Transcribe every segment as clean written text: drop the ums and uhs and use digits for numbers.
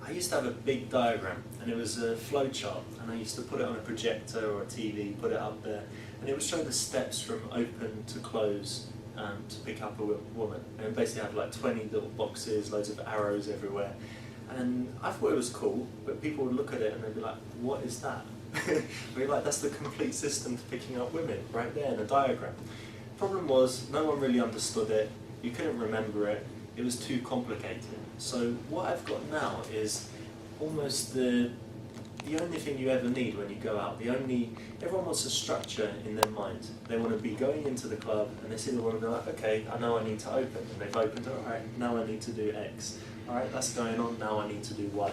I used to have a big diagram, and it was a flow chart, and I used to put it on a projector or a TV, put it up there, and it would show the steps from open to close to pick up a woman. And it basically had like 20 little boxes, loads of arrows everywhere. And I thought it was cool, but people would look at it and they'd be like, what is that? We're like, that's the complete system for picking up women, right there in a diagram. Problem was, no one really understood it, you couldn't remember it, it was too complicated. So what I've got now is almost the only thing you ever need when you go out. Everyone wants a structure in their mind. They want to be going into the club and they see the woman and they're like, okay, I know I need to open. And they've opened, alright, now I need to do X. Alright, that's going on, now I need to do Y.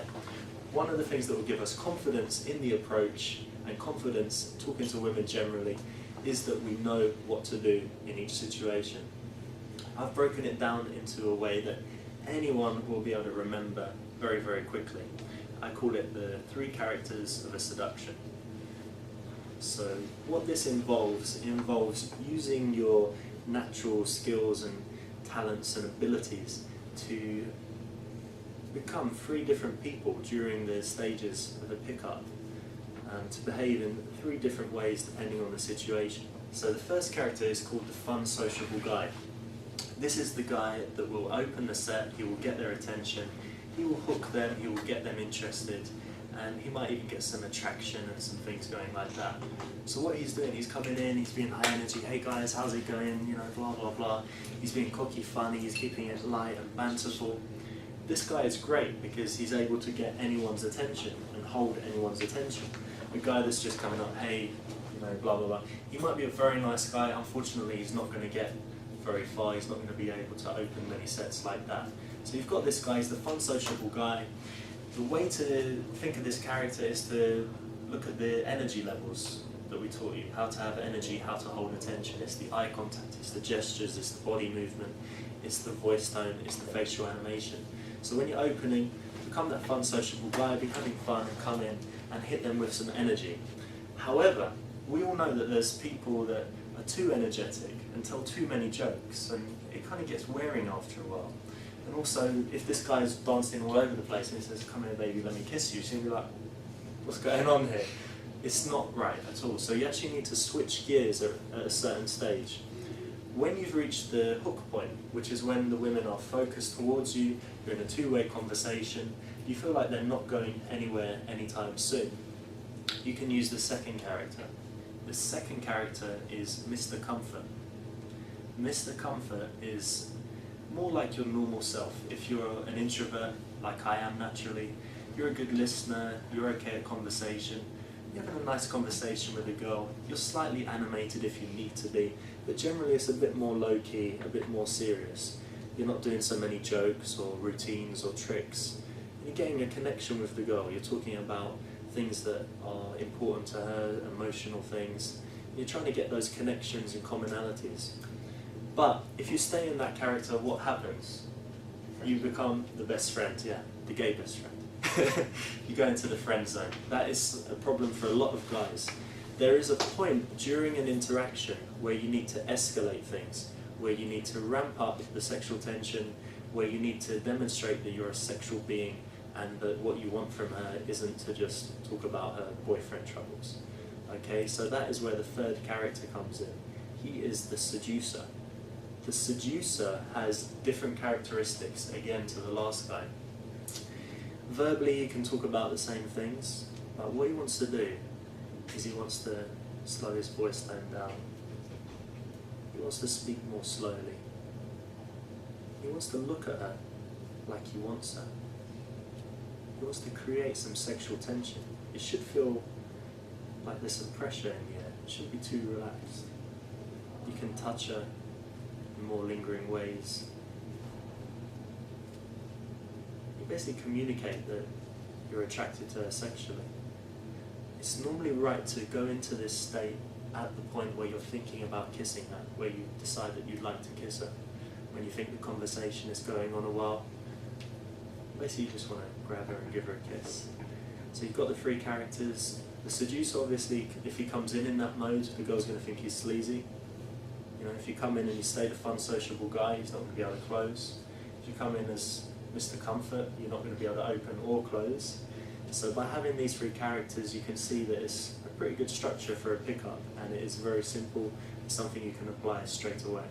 One of the things that will give us confidence in the approach and confidence talking to women generally is that we know what to do in each situation. I've broken it down into a way that anyone will be able to remember very, very quickly. I call it the 3 characters of a seduction. So what this involves using your natural skills and talents and abilities to become 3 different people during the stages of a pickup, to behave in 3 different ways depending on the situation. So the first character is called the fun, sociable guy. This is the guy that will open the set, he will get their attention, he will hook them, he will get them interested, and he might even get some attraction and some things going like that. So what he's doing, he's coming in, he's being high energy, hey guys, how's it going, you know, blah blah blah. He's being cocky, funny, he's keeping it light and banterful. This guy is great because he's able to get anyone's attention and hold anyone's attention. A guy that's just coming up, hey, you know, blah blah blah. He might be a very nice guy, unfortunately he's not going to get very far, he's not going to be able to open many sets like that. So you've got this guy, he's the fun, sociable guy. The way to think of this character is to look at the energy levels that we taught you, how to have energy, how to hold attention. It's the eye contact, it's the gestures, it's the body movement, it's the voice tone, it's the facial animation. So when you're opening, become that fun, sociable guy, be having fun and come in and hit them with some energy. However, we all know that there's people that are too energetic and tell too many jokes, and it kind of gets wearing after a while. And also, if this guy's dancing all over the place and he says, come here baby, let me kiss you, so you'll be like, what's going on here? It's not right at all. So you actually need to switch gears at a certain stage. When you've reached the hook point, which is when the women are focused towards you, you're in a 2-way conversation, you feel like they're not going anywhere anytime soon, you can use the second character. The second character is Mr. Comfort. Mr. Comfort is more like your normal self. If you're an introvert, like I am naturally, you're a good listener, you're okay at conversation, you're having a nice conversation with a girl, you're slightly animated if you need to be, but generally it's a bit more low-key, a bit more serious. You're not doing so many jokes or routines or tricks. You're getting a connection with the girl, you're talking about things that are important to her, emotional things. You're trying to get those connections and commonalities. But if you stay in that character, what happens? You become the best friend, yeah, the gay best friend. You go into the friend zone. That is a problem for a lot of guys. There is a point during an interaction where you need to escalate things, where you need to ramp up the sexual tension, where you need to demonstrate that you're a sexual being and that what you want from her isn't to just talk about her boyfriend troubles. Okay, so that is where the third character comes in. He is the seducer. The seducer has different characteristics, again, to the last guy. Verbally, he can talk about the same things, but what he wants to do is he wants to slow his voice tone down. He wants to speak more slowly. He wants to look at her like he wants her. He wants to create some sexual tension. It should feel like there's some pressure in the air. It shouldn't be too relaxed. You can touch her in more lingering ways. You basically communicate that you're attracted to her sexually. It's normally right to go into this state at the point where you're thinking about kissing her, where you decide that you'd like to kiss her, when you think the conversation is going on a while. Basically you just want to grab her and give her a kiss. So you've got the 3 characters. The seducer, obviously, if he comes in that mode, the girl's going to think he's sleazy. You know, if you come in and you stay the fun, sociable guy, he's not going to be able to close. If you come in as Mr. Comfort, you're not going to be able to open or close. So by having these three characters, you can see that it's a pretty good structure for a pickup, and it is very simple, something you can apply straight away.